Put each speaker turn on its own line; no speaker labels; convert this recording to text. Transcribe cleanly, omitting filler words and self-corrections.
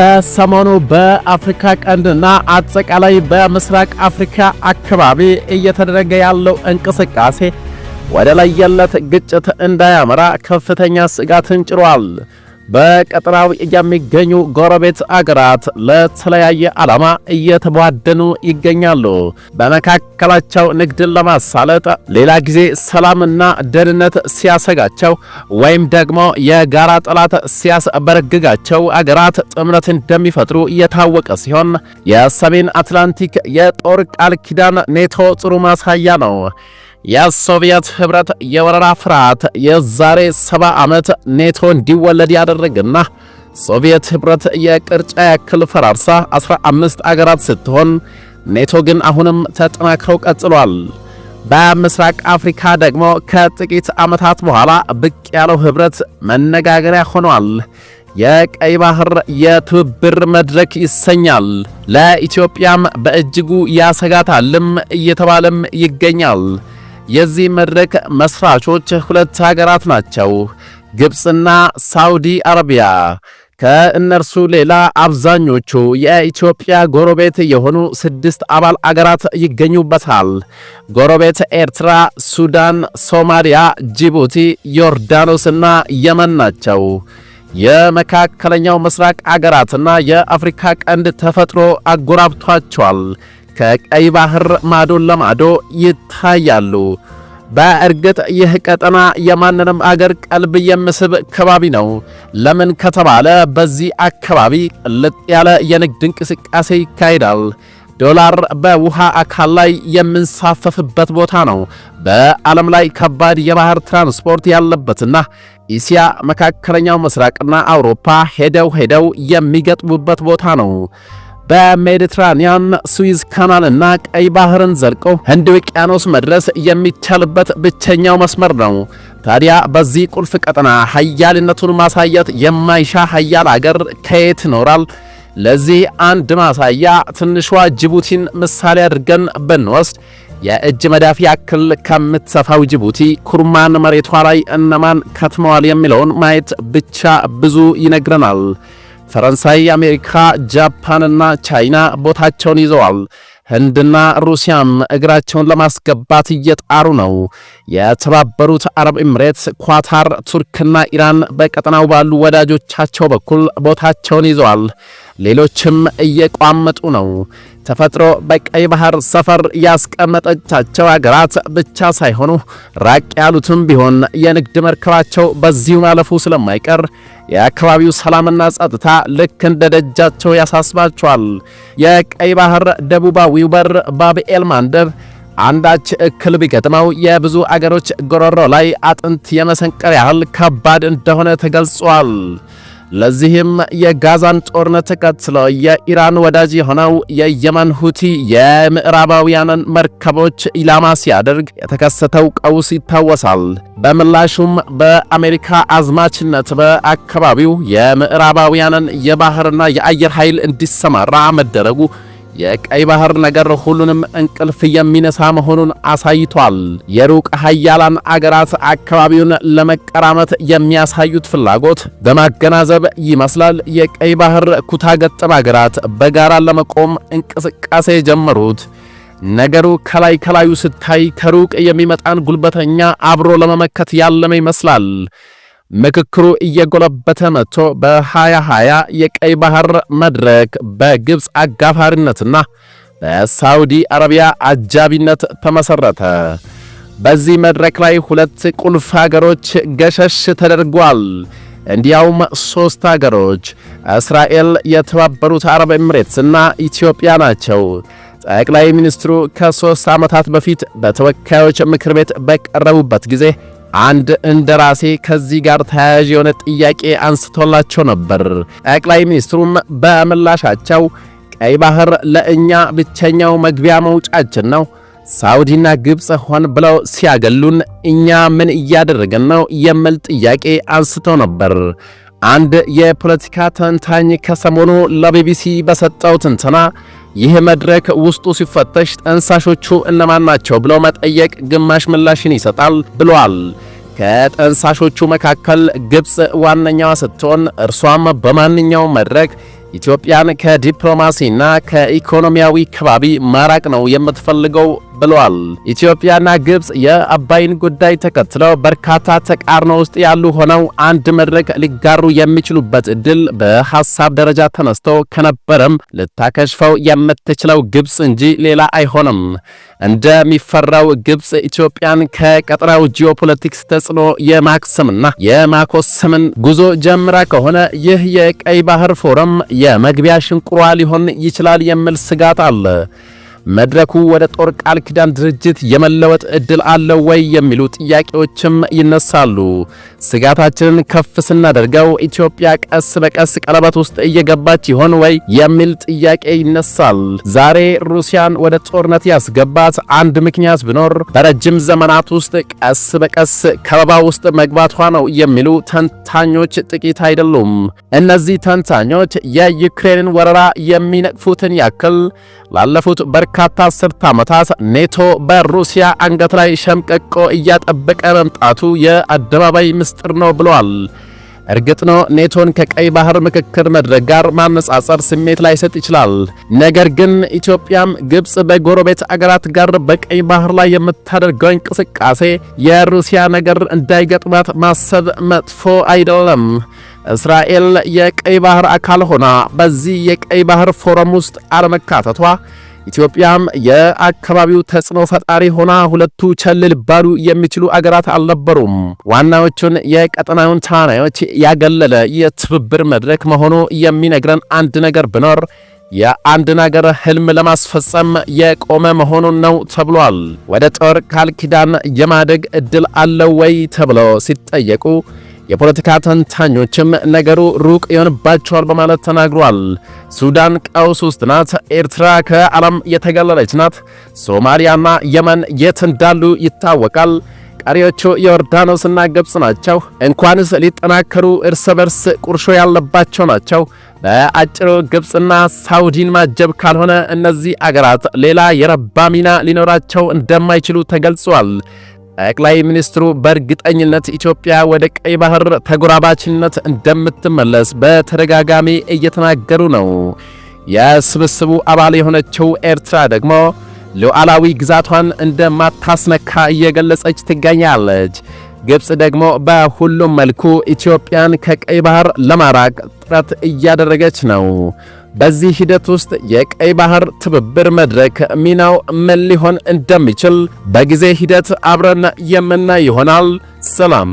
ከሰሞኑ በአፍሪካ ቀንድና አጠቃላይ በምስራቅ አፍሪካ አካባቢ እየተደረገ ያለው እንቅስቃሴ ወደ ለየለት ግጭት እንዳያመራ ከፍተኛ ስጋትን ጭሯል። በቀጠናው የሚገኙ ጎረቤት አገራት ለተለያየ ዓላማ እየተቧደኑ ይገኛሉ። በመካከላቸው ንግድን ለማሳለጥ፣ ሌላ ጊዜ ሰላምና ደህንነት ሲያሰጋቸው ወይም ደግሞ የጋራ ጠላት ሲያስበረግጋቸው አገራት ጥምረት እንደሚፈጥሩ የታወቀ ሲሆን የሰሜን አትላንቲክ የጦር ቃል ኪዳን ኔቶ ጥሩ ማሳያ ነው። የሶቪየት ህብረት የወረራ ፍርሃት የዛሬ 70 ዓመት ኔቶ እንዲወለድ ያደረገና ሶቪየት ህብረት የቅርጫ ያክል ፈራርሳ 15 አገራት ስትሆን ኔቶ ግን አሁንም ተጠናክረው ቀጥሏል። በምስራቅ አፍሪካ ደግሞ ከጥቂት ዓመታት በኋላ ብቅ ያለው ህብረት መነጋገሪያ ሆኗል። የቀይ ባህር የትብብር መድረክ ይሰኛል። ለኢትዮጵያም በእጅጉ ያሰጋታልም እየተባለም ይገኛል። የዚህ መድረክ መስራቾች ሁለት ሀገራት ናቸው፣ ግብፅና ሳውዲ አረቢያ። ከእነርሱ ሌላ አብዛኞቹ የኢትዮጵያ ጎረቤት የሆኑ 6 አባል አገራት ይገኙበታል። ጎረቤት ኤርትራ፣ ሱዳን፣ ሶማሊያ፣ ጅቡቲ፣ ዮርዳኖስና የመን ናቸው። የመካከለኛው ምስራቅ አገራትና የአፍሪካ ቀንድ ተፈጥሮ አጎራብቷቸዋል። ከቀይ ባህር ማዶ ለማዶ ይታያሉ። በእርግጥ ይህ ቀጠና የማንንም አገር ቀልብ የሚስብ ከባቢ ነው። ለምን ከተባለ በዚህ አካባቢ ቅልጥ ያለ የንግድ እንቅስቃሴ ይካሄዳል። ዶላር በውሃ አካል ላይ የምንሳፈፍበት ቦታ ነው። በዓለም ላይ ከባድ የባህር ትራንስፖርት ያለበትና እስያ፣ መካከለኛው ምስራቅና አውሮፓ ሄደው የሚገጥሙበት ቦታ ነው። በሜዲትራኒያን ስዊዝ ካናልና ቀይ ባህርን ዘልቆ ህንድ ውቅያኖስ መድረስ የሚቻልበት ብቸኛው መስመር ነው። ታዲያ በዚህ ቁልፍ ቀጠና ኃያልነቱን ማሳየት የማይሻ ኃያል አገር ከየት ይኖራል? ለዚህ አንድ ማሳያ ትንሿ ጅቡቲን ምሳሌ አድርገን ብንወስድ የእጅ መዳፍ ያክል ከምትሰፋው ጅቡቲ ኩርማን መሬቷ ላይ እነማን ከትመዋል የሚለውን ማየት ብቻ ብዙ ይነግረናል። ፈረንሳይ፣ አሜሪካ፣ ጃፓንና ቻይና ቦታቸውን ይዘዋል። ህንድና ሩሲያም እግራቸውን ለማስገባት እየጣሩ ነው። የተባበሩት አረብ ኤምሬትስ፣ ኳታር፣ ቱርክና ኢራን በቀጠናው ባሉ ወዳጆቻቸው በኩል ቦታቸውን ይዘዋል። ሌሎችም እየቋመጡ ነው። ተፈጥሮ በቀይ ባህር ሰፈር ያስቀመጠቻቸው አገራት ብቻ ሳይሆኑ ራቅ ያሉትም ቢሆን የንግድ መርከባቸው በዚሁ ማለፉ ስለማይቀር የአካባቢው ሰላምና ጸጥታ ልክ እንደ ደጃቸው ያሳስባቸዋል። የቀይ ባህር ደቡባዊው በር ባብኤል ማንደብ አንዳች እክል ቢገጥመው የብዙ አገሮች ጎሮሮ ላይ አጥንት የመሰንቀር ያህል ከባድ እንደሆነ ተገልጿል። ለዚህም የጋዛን ጦርነት ተከትሎ የኢራን ወዳጅ የሆነው የየመን ሁቲ የምዕራባውያንን መርከቦች ኢላማ ሲያደርግ የተከሰተው ቀውስ ይታወሳል። በምላሹም በአሜሪካ አዝማችነት በአካባቢው የምዕራባውያንን የባህርና የአየር ኃይል እንዲሰማራ መደረጉ የቀይ ባህር ነገር ሁሉንም እንቅልፍ የሚነሳ መሆኑን አሳይቷል። የሩቅ ኃያላን አገራት አካባቢውን ለመቀራመት የሚያሳዩት ፍላጎት በማገናዘብ ይመስላል የቀይ ባህር ኩታ ገጠም አገራት በጋራ ለመቆም እንቅስቃሴ የጀመሩት። ነገሩ ከላዩ ስታይ ከሩቅ የሚመጣን ጉልበተኛ አብሮ ለመመከት ያለመ ይመስላል። ምክክሩ እየጎለበተ መጥቶ በ2020 የቀይ ባህር መድረክ በግብፅ አጋፋሪነትና በሳውዲ አረቢያ አጃቢነት ተመሰረተ። በዚህ መድረክ ላይ ሁለት ቁልፍ ሀገሮች ገሸሽ ተደርጓል። እንዲያውም 3 ሀገሮች እስራኤል፣ የተባበሩት አረብ ኤምሬትስና ኢትዮጵያ ናቸው። ጠቅላይ ሚኒስትሩ ከ3 ዓመታት በፊት በተወካዮች ምክር ቤት በቀረቡበት ጊዜ አንድ እንደራሴ ከዚህ ጋር ተያያዥ የሆነ ጥያቄ አንስቶላቸው ነበር። ጠቅላይ ሚኒስትሩም በምላሻቸው ቀይ ባህር ለእኛ ብቸኛው መግቢያ መውጫችን ነው፣ ሳውዲና ግብፅ ሆን ብለው ሲያገሉን እኛ ምን እያደረግን ነው የሚል ጥያቄ አንስተው ነበር። አንድ የፖለቲካ ተንታኝ ከሰሞኑ ለቢቢሲ በሰጠው ትንተና ይህ መድረክ ውስጡ ሲፈተሽ ጠንሳሾቹ እነማን ናቸው ብሎ መጠየቅ ግማሽ ምላሽን ይሰጣል ብሏል። ከጠንሳሾቹ መካከል ግብፅ ዋነኛዋ ስትሆን እርሷም በማንኛውም መድረክ ኢትዮጵያን ከዲፕሎማሲና ከኢኮኖሚያዊ ከባቢ ማራቅ ነው የምትፈልገው ብለዋል። ኢትዮጵያና ግብጽ የአባይን ጉዳይ ተከትለው በርካታ ተቃርኖ ውስጥ ያሉ ሆነው አንድ መድረክ ሊጋሩ የሚችሉበት እድል በሐሳብ ደረጃ ተነስቶ ከነበረም ልታከሽፈው የምትችለው ግብጽ እንጂ ሌላ አይሆንም። እንደሚፈራው ግብጽ ኢትዮጵያን ከቀጠናው ጂኦፖለቲክስ ተጽዕኖ የማክሰምና የማኮሰምን ጉዞ ጀምራ ከሆነ ይህ የቀይ ባህር ፎረም የመግቢያ ሽንቁሯ ሊሆን ይችላል የሚል ስጋት አለ። መድረኩ ወደ ጦር ቃል ኪዳን ድርጅት የመለወጥ እድል አለው ወይ የሚሉ ጥያቄዎችም ይነሳሉ። ስጋታችንን ከፍ ስናደርገው ኢትዮጵያ ቀስ በቀስ ቀለበት ውስጥ እየገባች ይሆን ወይ የሚል ጥያቄ ይነሳል። ዛሬ ሩሲያን ወደ ጦርነት ያስገባት አንድ ምክንያት ቢኖር በረጅም ዘመናት ውስጥ ቀስ በቀስ ከበባ ውስጥ መግባቷ ነው የሚሉ ተንታኞች ጥቂት አይደሉም። እነዚህ ተንታኞች የዩክሬንን ወረራ የሚነቅፉትን ያክል ላለፉት በርካታ አስርት ዓመታት ኔቶ በሩሲያ አንገት ላይ ሸምቀቆ እያጠበቀ መምጣቱ የአደባባይ ምስጢር ነው ብለዋል። እርግጥ ነው ኔቶን ከቀይ ባህር ምክክር መድረክ ጋር ማነጻጸር ስሜት ላይ ሰጥ ይችላል። ነገር ግን ኢትዮጵያም ግብጽ በጎረቤት አገራት ጋር በቀይ ባህር ላይ የምታደርገው እንቅስቃሴ የሩሲያ ነገር እንዳይገጥማት ማሰብ መጥፎ አይደለም። እስራኤል የቀይ ባህር አካል ሆና በዚህ የቀይ ባህር ፎረም ውስጥ አለመካተቷ ኢትዮጵያም የአካባቢው ተጽዕኖ ፈጣሪ ሆና ሁለቱ ቸል ሊባሉ የሚችሉ አገራት አልነበሩም። ዋናዎቹን የቀጠናውን ተዋናዮች ያገለለ የትብብር መድረክ መሆኑ የሚነግረን አንድ ነገር ቢኖር የአንድን አገር ህልም ለማስፈጸም የቆመ መሆኑን ነው ተብሏል። ወደ ጦር ቃል ኪዳን የማደግ እድል አለው ወይ ተብለው ሲጠየቁ የፖለቲካ ተንታኞችም ነገሩ ሩቅ ይሆንባቸዋል በማለት ተናግሯል። ሱዳን ቀውስ ውስጥ ናት። ኤርትራ ከዓለም የተገለለች ናት። ሶማሊያና የመን የት እንዳሉ ይታወቃል። ቀሪዎቹ ዮርዳኖስና ግብጽ ናቸው። እንኳንስ ሊጠናከሩ እርስ በርስ ቁርሾ ያለባቸው ናቸው። በአጭሩ ግብጽና ሳውዲን ማጀብ ካልሆነ እነዚህ አገራት ሌላ የረባ ሚና ሊኖራቸው እንደማይችሉ ተገልጿል። ጠቅላይ ሚኒስትሩ በእርግጠኝነት ኢትዮጵያ ወደ ቀይ ባህር ተጎራባችነት እንደምትመለስ በተደጋጋሚ እየተናገሩ ነው። የስብስቡ አባል የሆነችው ኤርትራ ደግሞ ሉዓላዊ ግዛቷን እንደማታስነካ እየገለጸች ትገኛለች። ግብጽ ደግሞ በሁሉም መልኩ ኢትዮጵያን ከቀይ ባህር ለማራቅ ጥረት እያደረገች ነው። በዚህ ሂደት ውስጥ የቀይ ባህር ትብብር መድረክ ሚናው ምን ሊሆን እንደሚችል በጊዜ ሂደት አብረን የምናይ ይሆናል። ሰላም።